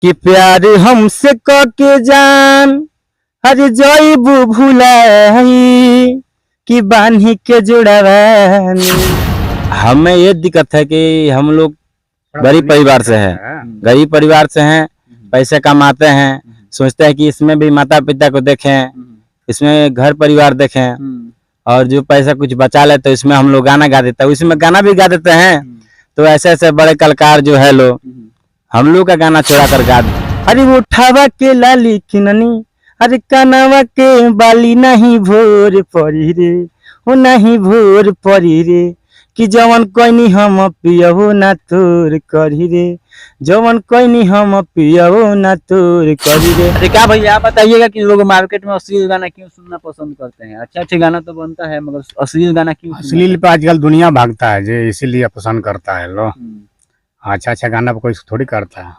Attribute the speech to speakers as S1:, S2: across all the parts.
S1: कि प्यार हमसे क के जान हर जईबू भुलाई कि बान्ही के जुड़ावानी। हमें ये दिक्कत है कि हम लोग गरीब परिवार से हैं, गरीब परिवार से हैं, पैसे कमाते हैं, सोचते हैं कि इसमें भी माता पिता को देखें, इसमें घर परिवार देखें और जो पैसा कुछ बचा ले तो इसमें हम लोग गाना गा देते हैं, इसमें गाना भी गा देते हैं। तो ऐसे ऐसे बड़े कलाकार जो है लोग हम लोग का गाना चुरा कर गा दे। अरे उठावा के लाली किननी, अरे कनावा के बाली नहीं भोर पड़ी रे, वो नहीं भोर पड़ी रे कि जवन कोई हम पियबो ना तोर करी रे, जवन कोई हम पियबो ना तोर करी रे।
S2: अरे क्या भैया आप बताइएगा कि लोग मार्केट में अश्लील गाना क्यों सुनना पसंद करते हैं? अच्छा अच्छा गाना तो बनता है मगर अश्लील गाना क्यों?
S3: अश्लील पे आजकल दुनिया भागता है जो इसीलिए पसंद करता है लोग। अच्छा अच्छा गाना पे कोई थोड़ी करता है।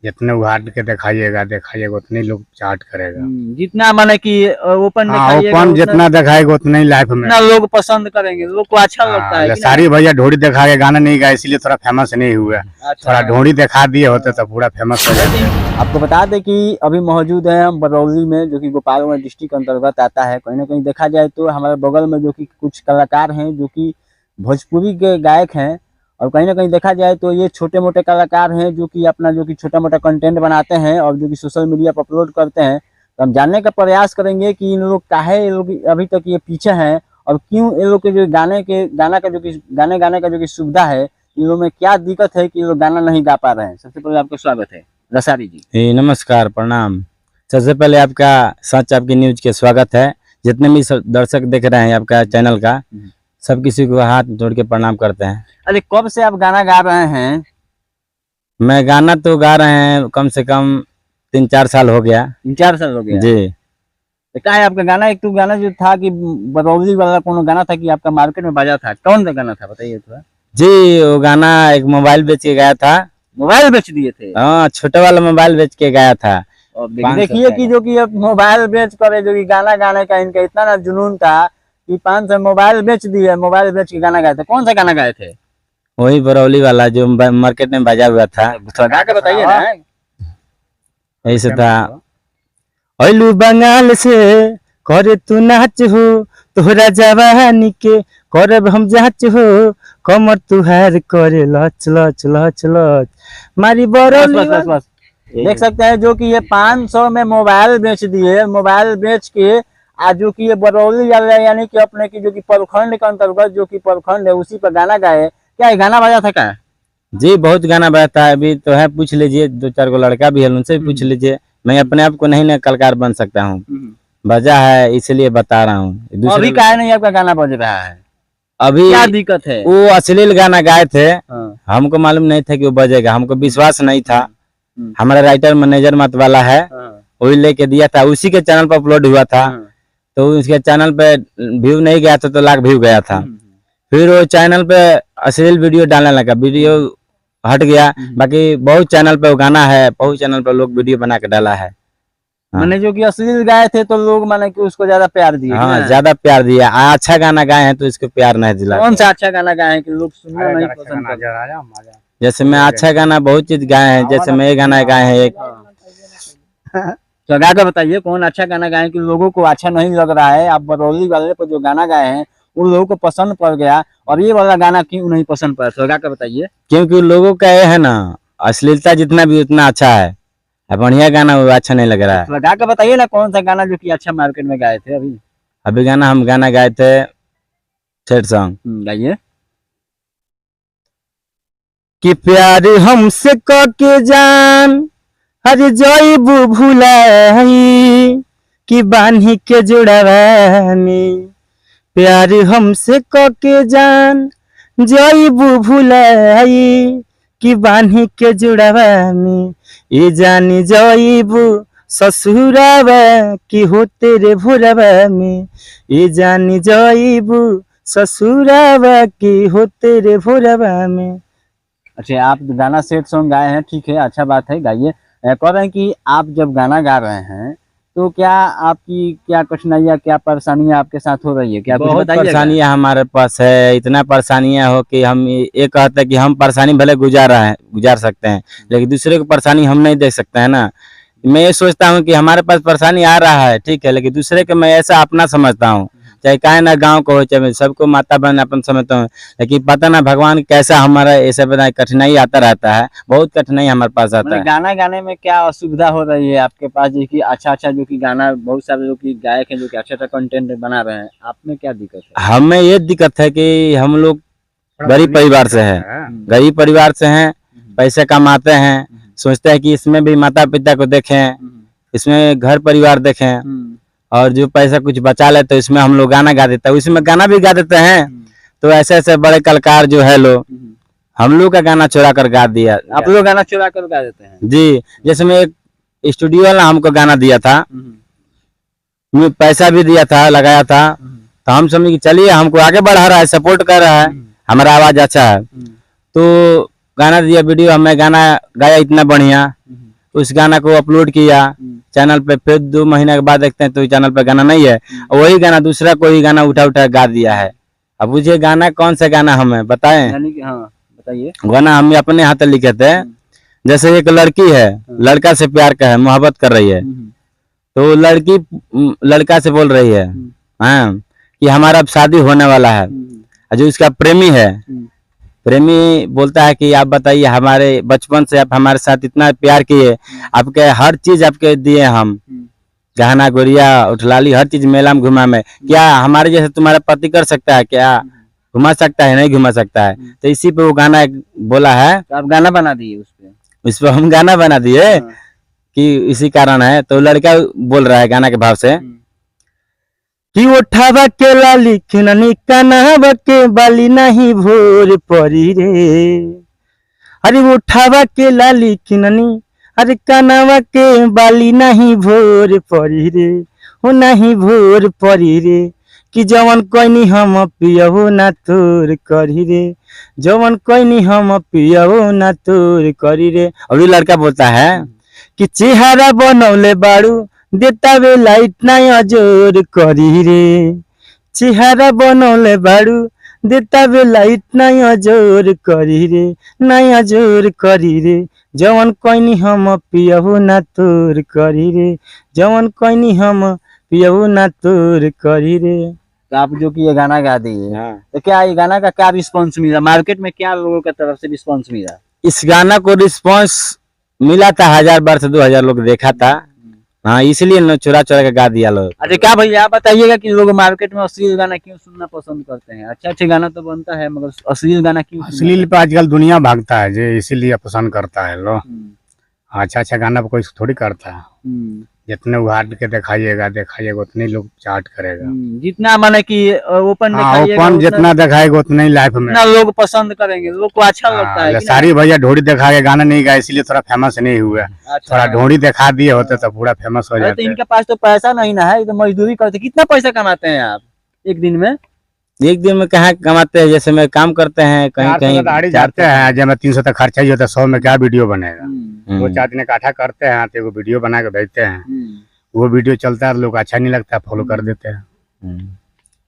S3: जितने उघाड़ के दिखाइएगा उतने लोग चार्ट करेगा।
S2: जितना माने कि ओपन
S3: ओपन जितना दिखाएगा उतना ही लाइफ में
S2: लोग पसंद करेंगे, लोग को अच्छा लगता है।
S3: सारी भैया ढोड़ी दिखा के गाना नहीं गाया इसलिए थोड़ा फेमस नहीं हुआ। थोड़ा ढोड़ी दिखा दिए होते तो पूरा फेमस हो जाते।
S2: आपको बता दें कि अभी मौजूद है हम बरौली में, जो कि गोपालगंज डिस्ट्रिक्ट अंतर्गत आता है। कहीं ना कहीं देखा जाए तो हमारे बगल में जो कि कुछ कलाकार हैं जो कि भोजपुरी के गायक हैं, और कहीं ना कहीं देखा जाए तो ये छोटे मोटे कलाकार हैं जो कि अपना जो कि छोटा मोटा कंटेंट बनाते हैं और जो कि सोशल मीडिया पर अपलोड करते हैं। तो हम जानने का प्रयास करेंगे कि इन लोग काहे ये लोग अभी तक ये पीछे हैं और क्यों ये लोग के जो गाने गाने का जो कि सुविधा है, इन लोग में क्या दिक्कत है कि ये लोग गाना नहीं गा पा रहे हैं। सबसे पहले आपका स्वागत है रसारी जी।
S1: नमस्कार, प्रणाम। सबसे पहले आपका सच आपकी न्यूज के स्वागत है। जितने भी दर्शक देख रहे हैं आपका चैनल का, सब किसी को हाथ जोड़ के प्रणाम करते हैं।
S2: अरे कब से आप गाना गा रहे हैं?
S1: मैं गाना तो गा रहे हैं कम से कम 3-4 साल हो गया।
S2: 3-4 साल हो गया
S1: जी।
S2: तो क्या है आपका गाना? एक तो गाना जो था कि बरौली वाला कौन गाना था कि आपका मार्केट में बाजा था, कौन सा गाना था बताइए थोड़ा।
S1: जी, वो गाना एक मोबाइल बेच के गया था।
S2: मोबाइल बेच दिए थे?
S1: हाँ, छोटे वाला मोबाइल बेच के गया था।
S2: और देखिए कि जो कि मोबाइल बेच कर जो कि गाना गाने का इनका इतना ना जुनून था कि 500 मोबाइल बेच दिए, मोबाइल बेच के गाना गाए थे। कौन सा गाना गाए थे?
S1: वही बरौली वाला जो मार्केट में बजा हुआ था।
S2: गा के बताइए ना।
S1: ऐसे था, ओलू बंगाल से करे तू नाच हो, तोहरा जवानी के करब हम जाच हो, कमर तुहार करे लच लच लच लच मारी बरौली।
S2: बस देख सकते हैं जो कि ये 500 में मोबाइल बेच दिए। मोबाइल बेच के आज जो कि ये बरौली वाला यानी कि अपने की जो कि प्रखंड के अंतर्गत जो कि प्रखंड है उसी पर गाना गाए। क्या ये गाना बजा था क्या?
S1: जी, बहुत गाना बजता है। अभी तो है, पूछ लीजिए, 2-4 को लड़का भी है, उनसे भी पूछ लीजिए। मैं अपने आप को नहीं ना कलाकार बन सकता हूँ, बजा है इसलिए बता रहा हूँ।
S2: अभी काहे नहीं आपका गाना बज रहा है?
S1: अभी
S2: क्या दिक्कत है?
S1: वो अश्लील गाना गाए थे। हमको मालूम नहीं था कि वो बजेगा, हमको विश्वास नहीं था। हमारा राइटर मैनेजर मत वाला है, वही लेके दिया था, उसी के चैनल पर अपलोड हुआ था। तो उसके चैनल पे व्यू नहीं गया था तो लाख व्यू गया था। फिर वो चैनल पे अश्लील वीडियो डालने लगा, वीडियो हट गया। बाकी बहुत चैनल पे वो गाना है, बहुत चैनल पे लोग वीडियो बना के डाला है।
S2: मैंने जो कि अश्लील गाए थे तो लोग माने कि उसको ज्यादा प्यार दिए।
S1: हाँ, ज्यादा प्यार दिया। अच्छा गाना गाए हैं तो इसको प्यार नहीं दिला।
S2: कौन सा अच्छा गाना गाए हैं कि लोग सुनना नहीं पसंद करते?
S1: जैसे मैं अच्छा गाना बहुत चीज गाए हैं, जैसे मैं ये गाना गाए हैं एक।
S2: तो गा के बताइए कौन अच्छा गाना गाए कि लोगों को अच्छा नहीं लग रहा है। आप बरौली वाले पर जो गाना गाए हैं उन लोगों को पसंद पड़ गया, और ये वाला गाना क्यों नहीं पसंद पड़ा? तो गा के बताइए।
S1: क्योंकि लोगों का ये है ना, अश्लीलता जितना भी उतना अच्छा है, बढ़िया गाना वो अच्छा नहीं लग रहा है।
S2: तो गा के बताइए ना कौन सा गाना जो कि अच्छा मार्केट में गाए थे अभी।
S1: गाना हम गाना गाए थे सैड सॉन्ग।
S2: गाइए।
S1: कि प्यार हमसे क के जान हर जईबू भुलाई कि बान्ही के जुड़ावानी। प्यार हमसे क के जान जईबू भुलाई कि बान्ही के जुड़ावानी। ये जानी जईबू ससुरावा कि हो तेरे भोरवा में। ये जानी जईबू ससुरावा कि हो तेरे भोरवा में।
S2: अच्छा, आप गाना सेट सॉन्ग गाए हैं, ठीक है, अच्छा बात है, गाइए। कह रहे हैं कि आप जब गाना गा रहे हैं तो क्या आपकी क्या कठिनाइयाँ, क्या परेशानियाँ आपके साथ हो रही है, क्या कुछ
S1: बहुत
S2: बताइएगा?
S1: परेशानियां हमारे पास है, इतना परेशानियां हो कि हम ये कहते हैं कि हम परेशानी भले गुजार सकते हैं, लेकिन दूसरे को परेशानी हम नहीं देख सकते हैं ना। मैं ये सोचता हूँ कि हमारे पास परेशानी आ रहा है, ठीक है, लेकिन दूसरे को मैं ऐसा अपना समझता हूँ, चाहे काहे ना गांव को हो, चाहे मैं सबको माता बहन अपन समझता हूँ। लेकिन पता ना भगवान कैसा हमारा ऐसा बना कठिनाई आता रहता है, बहुत कठिनाई हमारे पास आता
S2: मतलब
S1: है।
S2: गाना गाने में क्या असुविधा हो रही है आपके पास? जो कि अच्छा जो कि गाना, बहुत सारे जो कि गायक हैं जो कि अच्छा कंटेंट बना रहे हैं, आप में क्या दिक्कत है?
S1: हमें ये दिक्कत है कि हम लोग गरीब परिवार से हैं, गरीब परिवार से हैं, पैसे कमाते हैं, सोचते हैं कि इसमें भी माता पिता को देखें, इसमें घर परिवार देखें, और जो पैसा कुछ बचा लेते हैं इसमें हम लोग गाना गा देते हैं, उसमें गाना भी गा देते हैं। तो ऐसे ऐसे बड़े कलाकार जो है लोग हम लोग का गाना चुरा कर गा दिया।
S2: आप लोग गाना चुरा कर गा देते हैं?
S1: जी, जैसे में एक स्टूडियो वाला हमको गाना दिया था, पैसा भी दिया था, लगाया था, तो हम समझे कि चलिए हमको आगे बढ़ा रहा है, सपोर्ट कर रहा है, हमारा आवाज अच्छा है, तो गाना दिया, वीडियो हमने गाना गाया इतना बढ़िया, उस गाना को अपलोड किया चैनल पे, फिर 2 महीने के बाद देखते हैं तो चैनल पे गाना नहीं है, और वही गाना दूसरा कोई गाना उठा उठा गा दिया है। अब मुझे गाना कौन सा गाना हमें बताएं?
S2: यानी कि हाँ बताइए।
S1: गाना हम अपने हाथ लिखे थे, जैसे एक लड़की है, लड़का से प्यार का है, मोहब्बत कर रही है, तो लड़की लड़का से बोल रही है हाँ कि हमारा अब शादी होने वाला है, जो इसका प्रेमी है, प्रेमी बोलता है कि आप बताइए, हमारे बचपन से आप हमारे साथ इतना प्यार किए, आपके हर चीज आपके दिए, हम गहना गुड़िया उठलाली हर चीज मेला में घुमा में, क्या हमारे जैसे तुम्हारा पति कर सकता है क्या? घुमा सकता है? नहीं घुमा सकता है। तो इसी पे वो गाना बोला है,
S2: तो आप गाना बना दिए
S1: उस पर हम गाना बना दिए कि इसी कारण है। तो लड़का बोल रहा है गाना के भाव से कि उठावा के लाली खिननी कनावा के बाली नहीं भोर परी रे, अरे उठावा के लाली खिननी अरे कनावा के बाली नहीं भोर परी रे, हो नहीं भोर परी रे, कि जवन कोई हम पियहो ना तोर करी रे, जवन कोई हम पियहो ना तोर करी रे। और ये लड़का बोलता है कि चेहरा बनौले बाड़ू देता वे लाइट नहीं अजोर करी रे, चेहरा बनौले बाड़ू देता वे लाइट नहीं अजोर करी रे, नहीं अजोर करी रे, जवन कोई हम पियहो ना तोर करी रे, जवन कोई हम पियहो ना तोर करी रे।
S2: तो आप जो कि ये गाना गा दिए, तो क्या ये गाना का क्या रिस्पॉन्स मिला मार्केट में, क्या लोगों की तरफ से रिस्पॉन्स मिला?
S1: इस गाना को रिस्पॉन्स मिला था 1000 बार से 2000 लोग देखा था, हाँ, इसलिए न चुरा चुरा के गा दिया लोग।
S2: अच्छा क्या भैया आप बताइएगा कि लोग मार्केट में अश्लील गाना क्यों सुनना पसंद करते हैं? अच्छा अच्छे गाना तो बनता है, मगर अश्लील गाना क्यों?
S3: अश्लील पे आजकल दुनिया भागता है, जो इसीलिए पसंद करता है लोग। अच्छा अच्छा गाना पे कोई थोड़ी करता है, जितने उघाड़ के दिखाइएगा उतने लोग चार्ट करेगा।
S2: जितना माने कि ओपन
S3: ओपन जितना दिखाएगा उतना ही लाइफ में
S2: लोग पसंद करेंगे, लोग को अच्छा लगता है।
S3: सारी भैया ढोड़ी दिखा के गाना नहीं गाए, इसलिए थोड़ा फेमस नहीं हुआ। थोड़ा ढोड़ी दिखा दिए होते तो पूरा फेमस हो जाते।
S2: तो इनके पास तो पैसा नहीं ना है, तो मजदूरी करते। कितना पैसा कमाते हैं आप एक दिन में?
S1: एक दिन में कहाँ कमाते हैं, जैसे में काम करते हैं कहीं कहीं
S3: जाते हैं, जब 300 तक खर्चा ही होता है, 100 में क्या वीडियो बनेगा। 2-4 दिन इकट्ठा करते हैं तो वीडियो बना के भेजते हैं, वो वीडियो चलता है, लोग अच्छा नहीं लगता, फॉलो कर देते हैं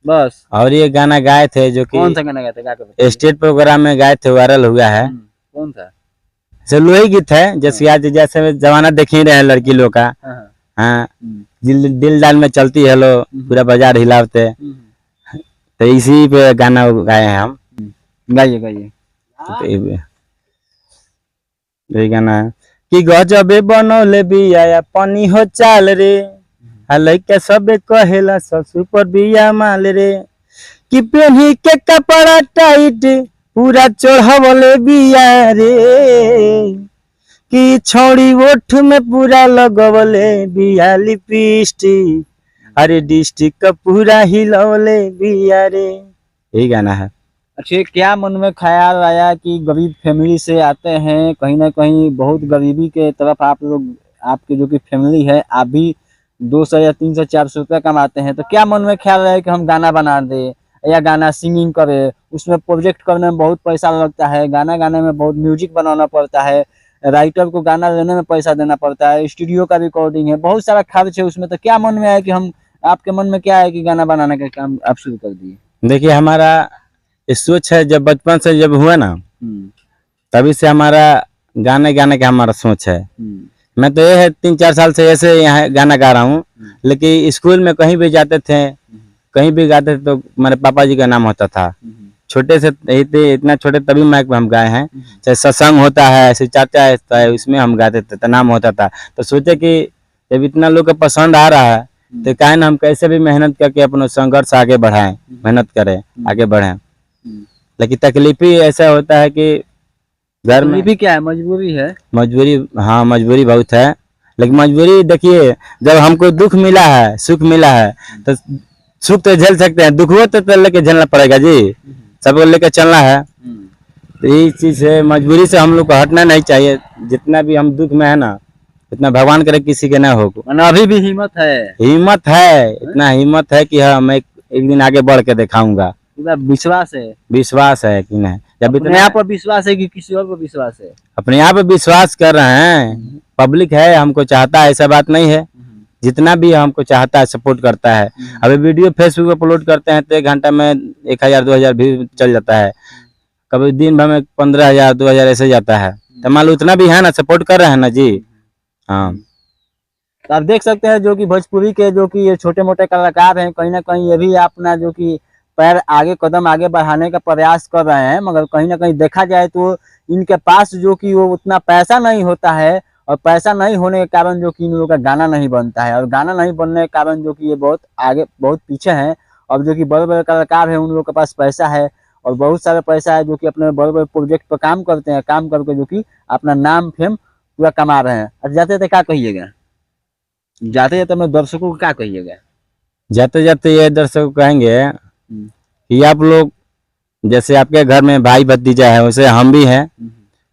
S2: बस।
S1: और ये गाना गाए थे जो कि
S2: कौन सा गाना गाए थे?
S1: स्टेट प्रोग्राम में गाए थे, वायरल हुआ है।
S2: कौन सा?
S1: लोही गीत है, जैसे आज जैसे जमाना देख ही रहे लड़की लोग का, हाँ, दिल डाल में चलती है लो, पूरा बाजार हिलावते, तो इसी पे गाना गाए हैं हम।
S2: गाइए गाइए।
S1: यही गाना है कि गजबे बनौले बिया पानी हो चाल रे, लइका सबे कहेला ससुर पर बिया माल रे, कि पेन्ही के कपड़ा टाइट पूरा चढ़वले बिया रे, कि छौड़ी ओठ में पूरा लगवले बिया लिपस्टिक, अरे डिस्ट्रिक्ट का पूरा हिलौले बिया रे। यही गाना है।
S2: अच्छा क्या मन में ख्याल आया कि गरीब फैमिली से आते हैं, कहीं ना कहीं बहुत गरीबी के तरफ आप लोग, आपकी जो कि फैमिली है, आप भी 200 या 300 400 रुपया कमाते हैं, तो क्या मन में ख्याल आया कि हम गाना बना दे या गाना सिंगिंग करे? उसमें प्रोजेक्ट करने में बहुत पैसा लगता है, गाना गाने में बहुत म्यूजिक बनाना पड़ता है, राइटर को गाना लेने में पैसा देना पड़ता है, स्टूडियो का रिकॉर्डिंग है, बहुत सारा खर्च है उसमें। तो क्या मन में है कि हम, आपके मन में क्या है कि गाना बनाने का काम आप शुरू कर दिए?
S1: देखिए हमारा ये सोच है, जब बचपन से जब हुआ ना
S2: हम्म,
S1: तभी से हमारा गाने गाने का हमारा सोच है।
S2: हम्म,
S1: मैं तो ये है 3-4 साल से ऐसे यहाँ गाना गा रहा हूँ, लेकिन स्कूल में कहीं भी जाते थे, कहीं भी गाते थे तो मेरे पापा जी का नाम होता था। छोटे से इतना छोटे तभी माइक पे हम गाए हैं, चाहे सत्संग होता है, ऐसे चाचा है उसमें हम गाते थे तो नाम होता था। तो सोचे कि जब इतना लोग को पसंद आ रहा है तो काहे ना हम कैसे भी मेहनत करके अपना संघर्ष आगे बढ़ाएं, मेहनत करें, आगे बढ़ें। लेकिन तकलीफ ही ऐसा होता है कि घर में
S2: भी क्या है, मजबूरी है।
S1: मजबूरी, हाँ मजबूरी बहुत है। लेकिन मजबूरी देखिए, जब हमको दुख मिला है, सुख मिला है, तो सुख तो झेल सकते हैं, दुख हो तो लेके झेलना पड़ेगा जी, सबको लेके चलना है। तो यही चीज है, मजबूरी से हम लोग को हटना नहीं चाहिए। जितना भी हम दुख में है ना, इतना भगवान करे किसी के ना हो।
S2: अभी भी हिम्मत है,
S1: हिम्मत है, इतना हिम्मत है कि हाँ मैं एक दिन आगे बढ़ के दिखाऊंगा।
S2: पूरा विश्वास है।
S1: विश्वास है कि नहीं, जब
S2: अपने
S1: इतना
S2: आप पर विश्वास है कि किसी और पर विश्वास है?
S1: अपने आप पे विश्वास कर रहे हैं, पब्लिक है हमको चाहता है, ऐसा बात नहीं है। जितना भी हमको चाहता है सपोर्ट करता है। अभी वीडियो फेसबुक पे अपलोड करते हैं तो 1 घंटा में 1000-2000 भी चल जाता है, कभी दिन भर में 15,000-2000 ऐसे जाता है। तो मान लो उतना भी है ना, सपोर्ट कर रहे हैं ना जी। हाँ,
S2: तो आप देख सकते हैं जो कि भोजपुरी के जो कि ये छोटे मोटे कलाकार हैं, कहीं ना कहीं ये भी अपना जो कि पैर आगे, कदम आगे बढ़ाने का प्रयास कर रहे हैं। मगर कहीं ना कहीं देखा जाए तो इनके पास जो कि वो उतना पैसा नहीं होता है, और पैसा नहीं होने के कारण जो कि इन लोगों का गाना नहीं बनता है, और गाना नहीं बनने के कारण जो कि ये बहुत आगे, बहुत पीछे हैं। और जो कि बड़े बड़े कलाकार हैं उन लोगों के पास पैसा है, और बहुत सारा पैसा है, जो कि अपने बड़े बड़े प्रोजेक्ट पर काम करते हैं, काम करके जो कि अपना नाम फेम पूरा कमा रहे हैं। अब जाते थे क्या कहिएगा, जाते जाते अपने दर्शकों को क्या कहिएगा?
S1: जाते जाते ये दर्शक कहेंगे कि आप लोग जैसे आपके घर में भाई भतीजा है, वैसे हम भी हैं,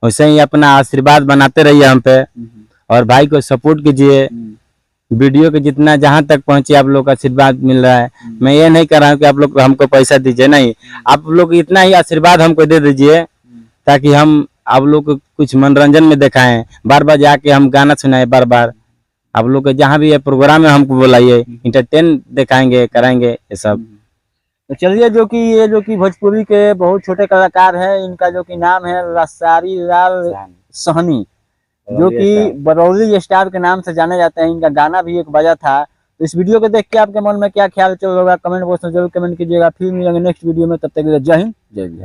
S1: वैसे ही अपना आशीर्वाद बनाते रहिए हम पे, और भाई को सपोर्ट कीजिए। वीडियो के जितना जहां तक पहुंचे आप लोग का आशीर्वाद मिल रहा है। मैं ये नहीं कर रहा हूँ कि आप लोग हमको पैसा दीजिए, नहीं, आप लोग इतना ही आशीर्वाद हमको दे दीजिए ताकि हम आप लोग को कुछ मनोरंजन में दिखाएं, बार बार जाके हम गाना सुनाए, बार बार आप लोग के जहाँ भी है प्रोग्राम में हमको बुलाइए, इंटरटेन दिखाएंगे, कराएंगे ये सब।
S2: तो चलिए, जो कि ये जो कि भोजपुरी के बहुत छोटे कलाकार हैं, इनका जो कि नाम है लसारी लाल सहनी, जो कि बरौली स्टार के नाम से जाने जाते हैं। इनका गाना भी एक बजा था। तो इस वीडियो को देख के आपके मन में क्या ख्याल चल रहा होगा, कमेंट बॉक्स में जरूर कमेंट कीजिएगा। फिर मिलेंगे नेक्स्ट वीडियो में, तब तक के लिए जय हिंद, जय बिहार।